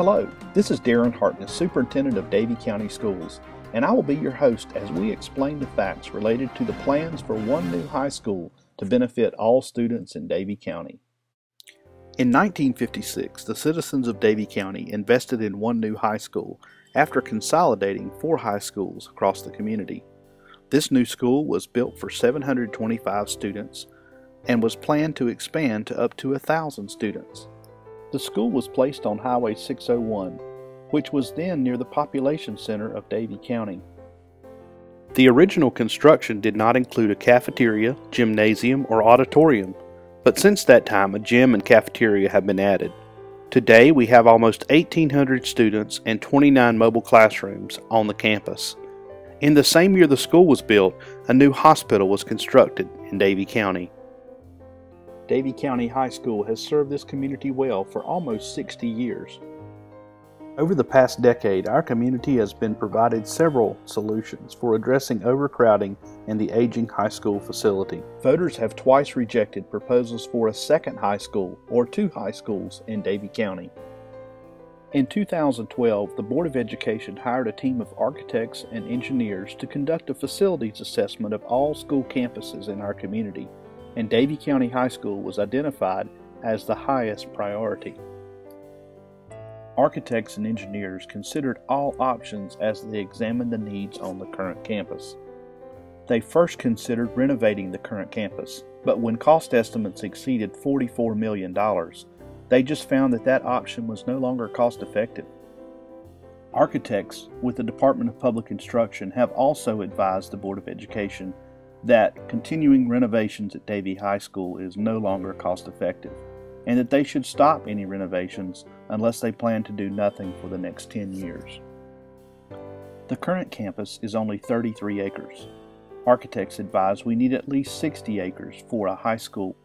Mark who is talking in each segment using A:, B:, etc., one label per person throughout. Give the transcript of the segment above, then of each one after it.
A: Hello, this is Darren Hartness, Superintendent of Davie County Schools, and I will be your host as we explain the facts related to the plans for one new high school to benefit all students in Davie County. In 1956, the citizens of Davie County invested in one new high school after consolidating 4 high schools across the community. This new school was built for 725 students and was planned to expand to up to 1,000 students. The school was placed on Highway 601, which was then near the population center of Davie County. The original construction did not include a cafeteria, gymnasium, or auditorium, but since that time a gym and cafeteria have been added. Today we have almost 1,800 students and 29 mobile classrooms on the campus. In the same year the school was built, a new hospital was constructed in Davie County. Davie County High School has served this community well for almost 60 years. Over the past decade, our community has been provided several solutions for addressing overcrowding in the aging high school facility. Voters have twice rejected proposals for a second high school or 2 high schools in Davie County. In 2012, the Board of Education hired a team of architects and engineers to conduct a facilities assessment of all school campuses in our community, and Davie County High School was identified as the highest priority. Architects and engineers considered all options as they examined the needs on the current campus. They first considered renovating the current campus, but when cost estimates exceeded $44 million, they just found that that option was no longer cost-effective. Architects with the Department of Public Instruction have also advised the Board of Education that continuing renovations at Davie High School is no longer cost-effective, and that they should stop any renovations unless they plan to do nothing for the next 10 years. The current campus is only 33 acres. Architects advise we need at least 60 acres for a high school.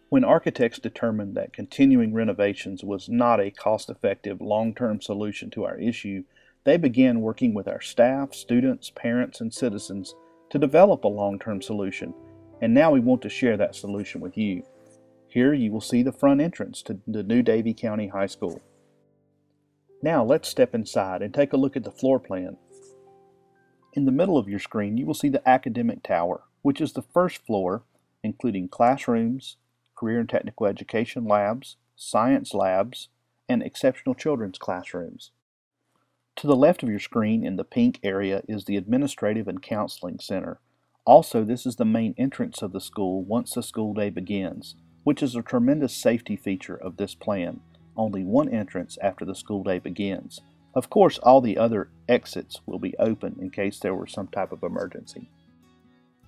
A: When architects determined that continuing renovations was not a cost-effective long-term solution to our issue, they began working with our staff, students, parents, and citizens to develop a long-term solution, and now we want to share that solution with you. Here you will see the front entrance to the new Davie County High School. Now let's step inside and take a look at the floor plan. In the middle of your screen you will see the academic tower, which is the first floor, including classrooms, career and technical education labs, science labs, and exceptional children's classrooms. To the left of your screen in the pink area is the Administrative and Counseling Center. Also, this is the main entrance of the school once the school day begins, which is a tremendous safety feature of this plan. Only one entrance after the school day begins. Of course, all the other exits will be open in case there were some type of emergency.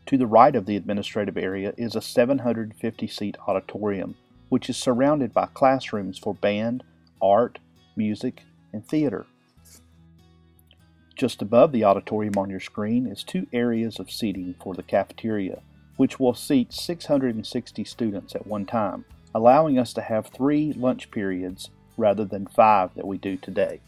A: To the right of the administrative area is a 750-seat auditorium, which is surrounded by classrooms for band, art, music, and theater. Just above the auditorium on your screen is 2 areas of seating for the cafeteria, which will seat 660 students at one time, allowing us to have 3 lunch periods rather than 5 that we do today.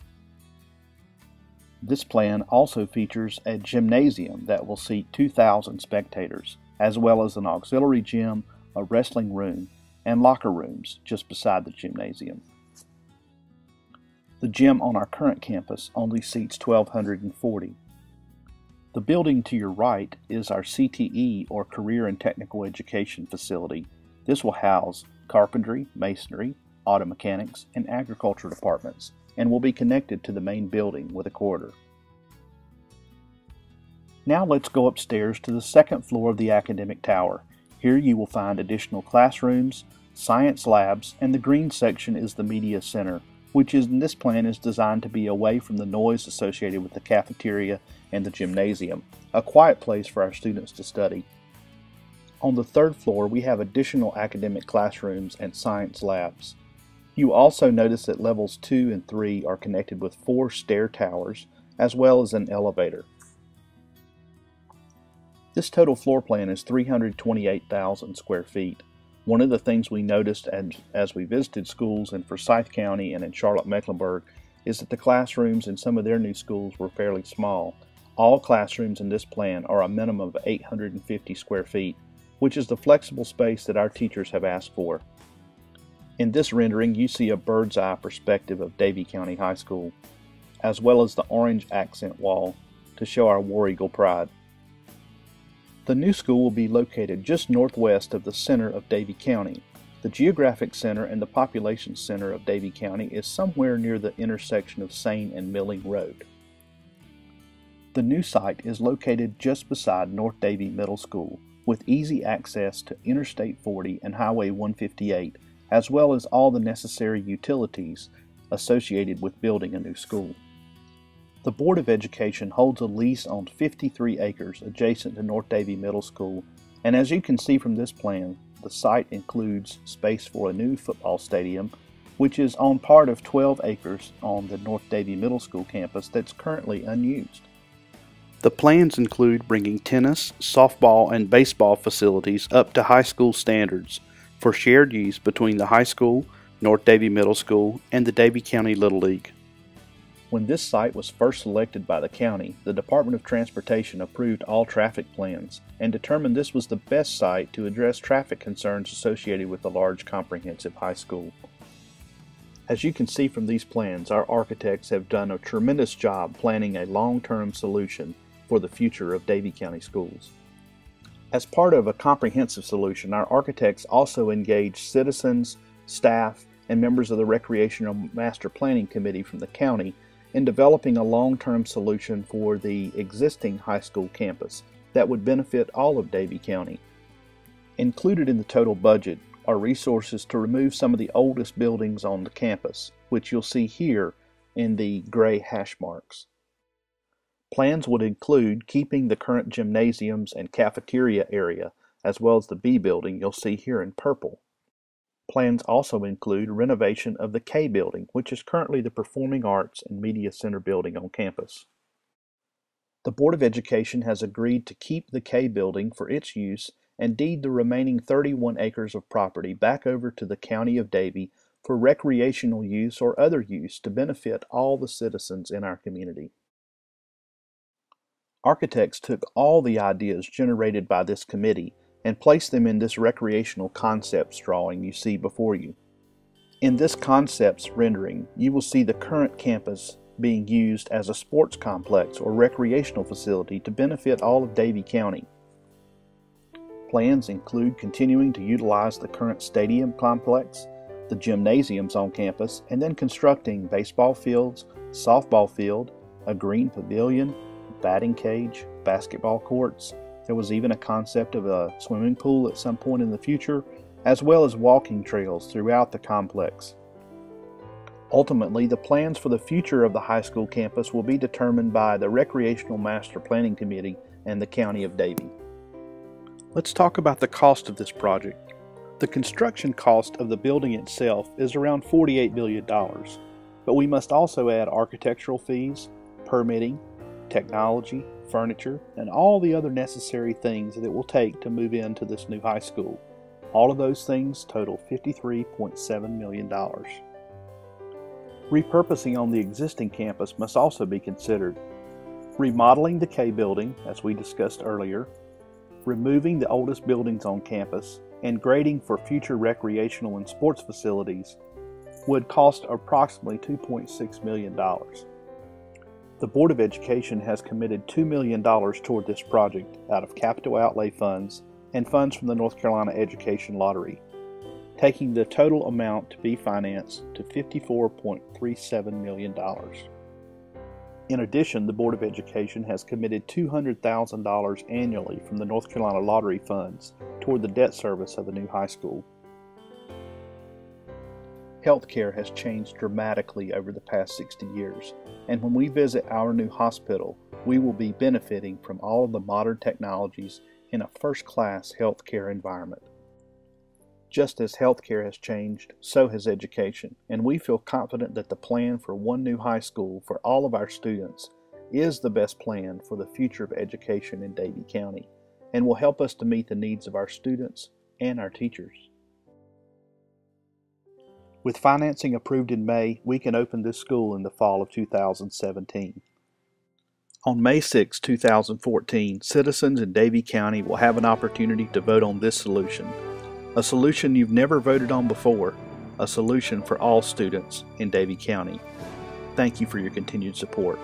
A: This plan also features a gymnasium that will seat 2,000 spectators, as well as an auxiliary gym, a wrestling room, and locker rooms just beside the gymnasium. The gym on our current campus only seats 1,240. The building to your right is our CTE, or Career and Technical Education facility. This will house carpentry, masonry, auto mechanics, and agriculture departments, and will be connected to the main building with a corridor. Now let's go upstairs to the second floor of the academic tower. Here you will find additional classrooms, science labs, and the green section is the media center, which in this plan is designed to be away from the noise associated with the cafeteria and the gymnasium, a quiet place for our students to study. On the third floor we have additional academic classrooms and science labs. You also notice that levels 2 and 3 are connected with 4 stair towers as well as an elevator. This total floor plan is 328,000 square feet. One of the things we noticed as we visited schools in Forsyth County and in Charlotte-Mecklenburg is that the classrooms in some of their new schools were fairly small. All classrooms in this plan are a minimum of 850 square feet, which is the flexible space that our teachers have asked for. In this rendering, you see a bird's eye perspective of Davie County High School, as well as the orange accent wall to show our War Eagle pride. The new school will be located just northwest of the center of Davie County. The geographic center and the population center of Davie County is somewhere near the intersection of Sane and Milling Road. The new site is located just beside North Davie Middle School, with easy access to Interstate 40 and Highway 158, as well as all the necessary utilities associated with building a new school. The Board of Education holds a lease on 53 acres adjacent to North Davie Middle School, and as you can see from this plan, the site includes space for a new football stadium, which is on part of 12 acres on the North Davie Middle School campus that's currently unused. The plans include bringing tennis, softball, and baseball facilities up to high school standards for shared use between the high school, North Davie Middle School, and the Davie County Little League. When this site was first selected by the county, the Department of Transportation approved all traffic plans and determined this was the best site to address traffic concerns associated with a large comprehensive high school. As you can see from these plans, our architects have done a tremendous job planning a long-term solution for the future of Davie County schools. As part of a comprehensive solution, our architects also engaged citizens, staff, and members of the Recreational Master Planning Committee from the county in developing a long-term solution for the existing high school campus that would benefit all of Davie County. Included in the total budget are resources to remove some of the oldest buildings on the campus, which you'll see here in the gray hash marks. Plans would include keeping the current gymnasiums and cafeteria area, as well as the B building you'll see here in purple. Plans also include renovation of the K building, which is currently the Performing Arts and Media Center building on campus. The Board of Education has agreed to keep the K building for its use and deed the remaining 31 acres of property back over to the County of Davie for recreational use or other use to benefit all the citizens in our community. Architects took all the ideas generated by this committee and place them in this recreational concepts drawing you see before you. In this concepts rendering, you will see the current campus being used as a sports complex or recreational facility to benefit all of Davie County. Plans include continuing to utilize the current stadium complex, the gymnasiums on campus, and then constructing baseball fields, softball field, a green pavilion, batting cage, basketball courts. There was even a concept of a swimming pool at some point in the future, as well as walking trails throughout the complex. Ultimately, the plans for the future of the high school campus will be determined by the Recreational Master Planning Committee and the County of Davie. Let's talk about the cost of this project. The construction cost of the building itself is around $48 million, but we must also add architectural fees, permitting, technology, furniture, and all the other necessary things that it will take to move into this new high school. All of those things total $53.7 million. Repurposing on the existing campus must also be considered. Remodeling the K building, as we discussed earlier, removing the oldest buildings on campus, and grading for future recreational and sports facilities would cost approximately $2.6 million. The Board of Education has committed $2 million toward this project out of capital outlay funds and funds from the North Carolina Education Lottery, taking the total amount to be financed to $54.37 million. In addition, the Board of Education has committed $200,000 annually from the North Carolina Lottery funds toward the debt service of the new high school. Healthcare has changed dramatically over the past 60 years, and when we visit our new hospital, we will be benefiting from all of the modern technologies in a first-class healthcare environment. Just as healthcare has changed, so has education, and we feel confident that the plan for one new high school for all of our students is the best plan for the future of education in Davie County, and will help us to meet the needs of our students and our teachers. With financing approved in May, we can open this school in the fall of 2017. On May 6, 2014, citizens in Davie County will have an opportunity to vote on this solution, a solution you've never voted on before, a solution for all students in Davie County. Thank you for your continued support.